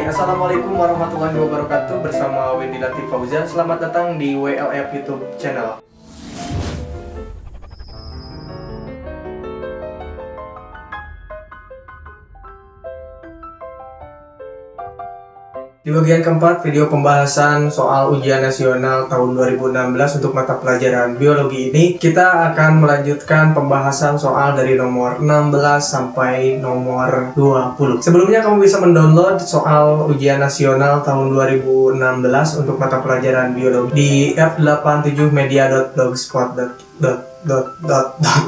Hai, Assalamualaikum warahmatullahi wabarakatuh. Bersama Wendy Latif Fauzan. Selamat datang di WLF YouTube channel. Di bagian keempat, video pembahasan soal ujian nasional tahun 2016 untuk mata pelajaran biologi ini, kita akan melanjutkan pembahasan soal dari nomor 16 sampai nomor 20. Sebelumnya kamu bisa mendownload soal ujian nasional tahun 2016 untuk mata pelajaran biologi di f87media.blogspot.com.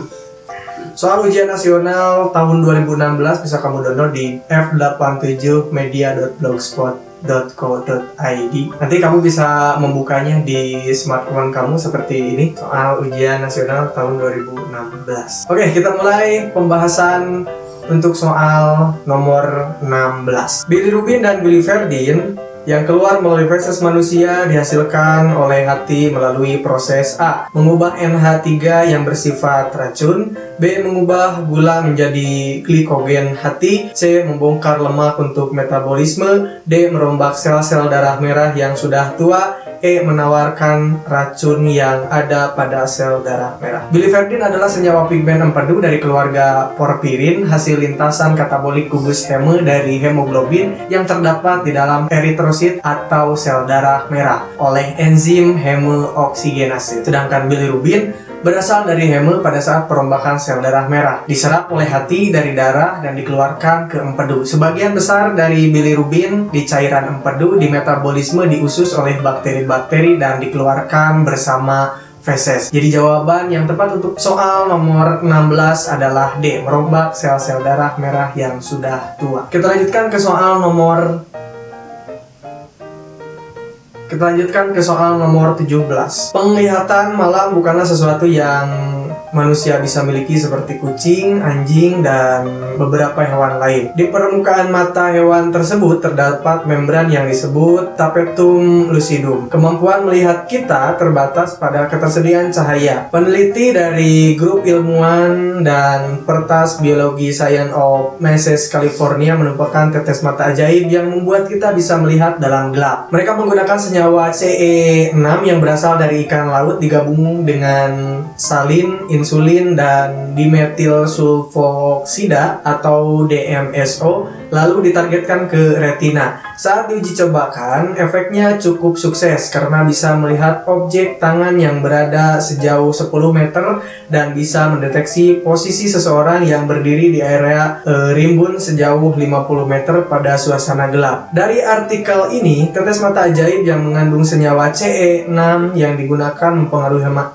Soal ujian nasional tahun 2016 bisa kamu download di f87media.blogspot.co.id. Nanti kamu bisa membukanya di smartphone kamu seperti ini, soal ujian nasional tahun 2016. Oke, kita mulai pembahasan untuk soal nomor 16. Bilirubin dan biliverdin yang keluar melalui feses manusia dihasilkan oleh hati melalui proses A. Mengubah NH3 yang bersifat racun, B. Mengubah gula menjadi glikogen hati, C. Membongkar lemak untuk metabolisme, D. Merombak sel-sel darah merah yang sudah tua, E. Menawarkan racun yang ada pada sel darah merah. Biliverdin adalah senyawa pigmen empedu dari keluarga porfirin, hasil lintasan katabolik gugus heme dari hemoglobin yang terdapat di dalam eritrosit atau sel darah merah oleh enzim hemeoksigenase. Sedangkan bilirubin berasal dari heme pada saat perombakan sel darah merah, diserap oleh hati dari darah dan dikeluarkan ke empedu. Sebagian besar dari bilirubin di cairan empedu di metabolisme di usus oleh bakteri-bakteri dan dikeluarkan bersama feses. Jadi jawaban yang tepat untuk soal nomor 16 adalah D. Merombak sel-sel darah merah yang sudah tua. Kita lanjutkan ke soal nomor 17. Penglihatan malam bukanlah sesuatu yang manusia bisa miliki seperti kucing, anjing, dan beberapa hewan lain. Di permukaan mata hewan tersebut terdapat membran yang disebut tapetum lucidum. Kemampuan melihat kita terbatas pada ketersediaan cahaya. Peneliti dari grup ilmuwan dan Pertas Biologi Science of Mesa California menemukan tetes mata ajaib yang membuat kita bisa melihat dalam gelap. Mereka menggunakan senyawa CE6 yang berasal dari ikan laut digabung dengan salin, insulin, dan dimetil sulfoksida atau DMSO lalu ditargetkan ke retina. Saat diuji cobakan, efeknya cukup sukses karena bisa melihat objek tangan yang berada sejauh 10 meter dan bisa mendeteksi posisi seseorang yang berdiri di area rimbun sejauh 50 meter pada suasana gelap. Dari artikel ini, tetes mata ajaib yang mengandung senyawa CE6 yang digunakan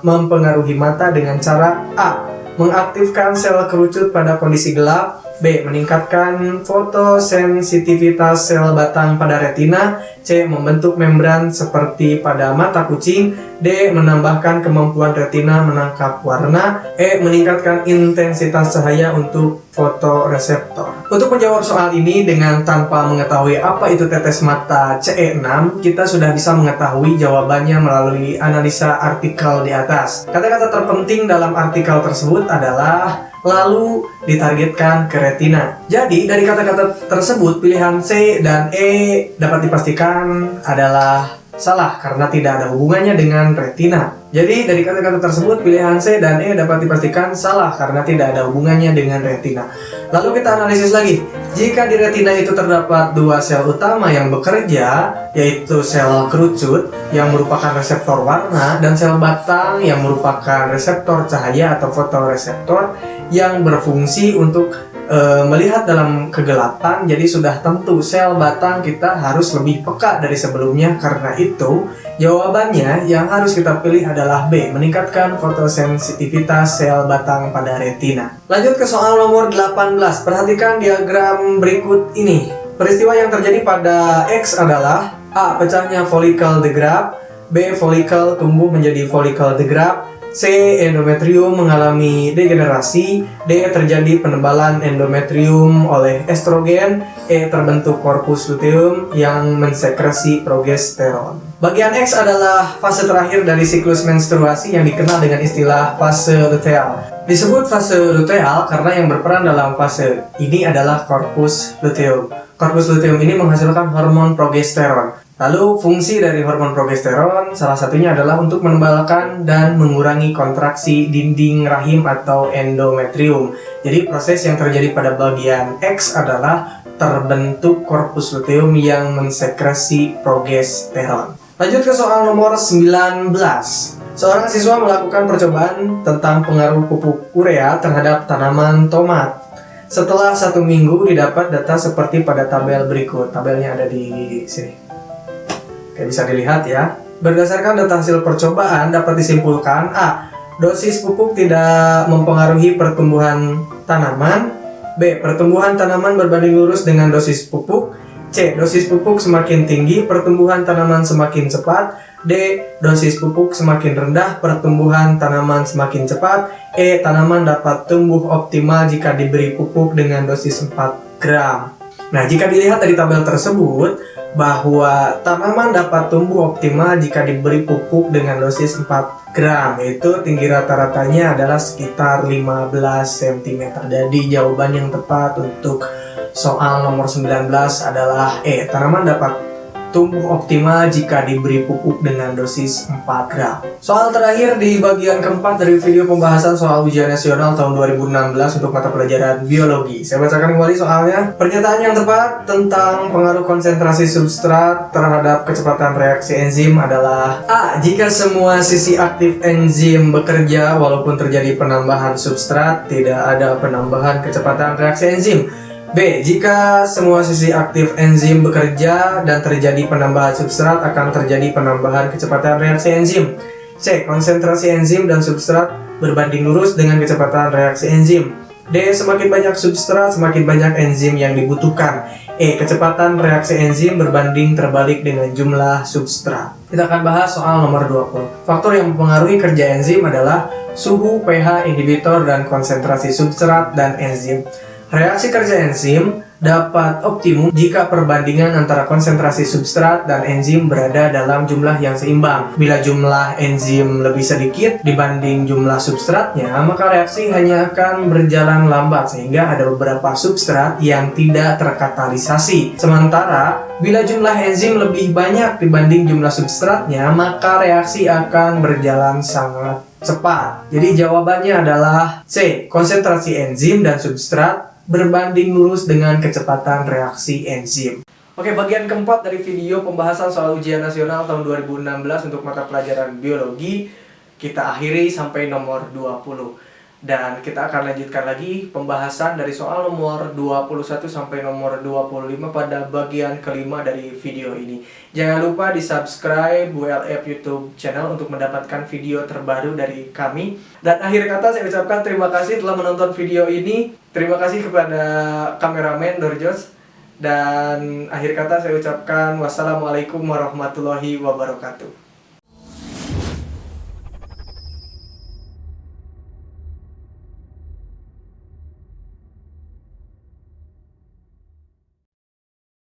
mempengaruhi mata dengan cara A. Mengaktifkan sel kerucut pada kondisi gelap, B. Meningkatkan fotosensitivitas sel batang pada retina, C. Membentuk membran seperti pada mata kucing, D. Menambahkan kemampuan retina menangkap warna, E. Meningkatkan intensitas cahaya untuk fotoreseptor. Untuk menjawab soal ini dengan tanpa mengetahui apa itu tetes mata CE6, kita sudah bisa mengetahui jawabannya melalui analisa artikel di atas. Kata-kata terpenting dalam artikel tersebut adalah lalu ditargetkan ke retina. Jadi dari kata-kata tersebut pilihan C dan E dapat dipastikan adalah salah karena tidak ada hubungannya dengan retina. Jadi dari kata-kata tersebut pilihan C dan E dapat dipastikan salah karena tidak ada hubungannya dengan retina. Lalu kita analisis lagi. Jika di retina itu terdapat dua sel utama yang bekerja, yaitu sel kerucut yang merupakan reseptor warna dan sel batang yang merupakan reseptor cahaya atau fotoreseptor yang berfungsi untuk melihat dalam kegelapan, jadi sudah tentu sel batang kita harus lebih peka dari sebelumnya. Karena itu jawabannya yang harus kita pilih adalah B. Meningkatkan fotosensitivitas sel batang pada retina. Lanjut ke soal nomor 18. Perhatikan diagram berikut ini. Peristiwa yang terjadi pada X adalah A. Pecahnya folikel degrap, B. Folikel tumbuh menjadi folikel degrap, C. Endometrium mengalami degenerasi. D. Terjadi penebalan endometrium oleh estrogen. E. Terbentuk korpus luteum yang mensekresi progesteron. Bagian X adalah fase terakhir dari siklus menstruasi yang dikenal dengan istilah fase luteal. Disebut fase luteal karena yang berperan dalam fase ini adalah korpus luteum. Korpus luteum ini menghasilkan hormon progesteron. Lalu fungsi dari hormon progesteron salah satunya adalah untuk menebalkan dan mengurangi kontraksi dinding rahim atau endometrium. Jadi proses yang terjadi pada bagian X adalah terbentuk korpus luteum yang mensekresi progesteron. Lanjut ke soal nomor 19. Seorang siswa melakukan percobaan tentang pengaruh pupuk urea terhadap tanaman tomat. Setelah 1 minggu didapat data seperti pada tabel berikut. Tabelnya ada di sini. Oke, bisa dilihat ya. Berdasarkan data hasil percobaan dapat disimpulkan A. Dosis pupuk tidak mempengaruhi pertumbuhan tanaman. B. Pertumbuhan tanaman berbanding lurus dengan dosis pupuk. C. Dosis pupuk semakin tinggi, pertumbuhan tanaman semakin cepat. D. Dosis pupuk semakin rendah, pertumbuhan tanaman semakin cepat. E. Tanaman dapat tumbuh optimal jika diberi pupuk dengan dosis 4 gram. Nah, jika dilihat dari tabel tersebut, bahwa tanaman dapat tumbuh optimal jika diberi pupuk dengan dosis 4 gram, yaitu tinggi rata-ratanya adalah sekitar 15 cm. Jadi jawaban yang tepat untuk soal nomor 19 adalah E. Tanaman dapat tumbuh optimal jika diberi pupuk dengan dosis 4 gram. Soal terakhir di bagian keempat dari video pembahasan soal ujian nasional tahun 2016 untuk mata pelajaran biologi. Saya bacakan kembali soalnya. Pernyataan yang tepat tentang pengaruh konsentrasi substrat terhadap kecepatan reaksi enzim adalah A. Jika semua sisi aktif enzim bekerja walaupun terjadi penambahan substrat, tidak ada penambahan kecepatan reaksi enzim. B. Jika semua sisi aktif enzim bekerja dan terjadi penambahan substrat, akan terjadi penambahan kecepatan reaksi enzim. C. Konsentrasi enzim dan substrat berbanding lurus dengan kecepatan reaksi enzim. D. Semakin banyak substrat, semakin banyak enzim yang dibutuhkan. E. Kecepatan reaksi enzim berbanding terbalik dengan jumlah substrat. Kita akan bahas soal nomor 20. Faktor yang mempengaruhi kerja enzim adalah suhu, pH, inhibitor, dan konsentrasi substrat dan enzim. Reaksi kerja enzim dapat optimum jika perbandingan antara konsentrasi substrat dan enzim berada dalam jumlah yang seimbang. Bila jumlah enzim lebih sedikit dibanding jumlah substratnya, maka reaksi hanya akan berjalan lambat sehingga ada beberapa substrat yang tidak terkatalisasi. Sementara, bila jumlah enzim lebih banyak dibanding jumlah substratnya, maka reaksi akan berjalan sangat cepat. Jadi jawabannya adalah C. Konsentrasi enzim dan substrat berbanding lurus dengan kecepatan reaksi enzim. Oke, bagian keempat dari video pembahasan soal ujian nasional tahun 2016 untuk mata pelajaran biologi kita akhiri sampai nomor 20. Dan kita akan lanjutkan lagi pembahasan dari soal nomor 21 sampai nomor 25 pada bagian kelima dari video ini. Jangan lupa di subscribe WLF YouTube channel untuk mendapatkan video terbaru dari kami. Dan akhir kata saya ucapkan terima kasih telah menonton video ini. Terima kasih kepada kameramen Dorjos. Dan akhir kata saya ucapkan wassalamualaikum warahmatullahi wabarakatuh.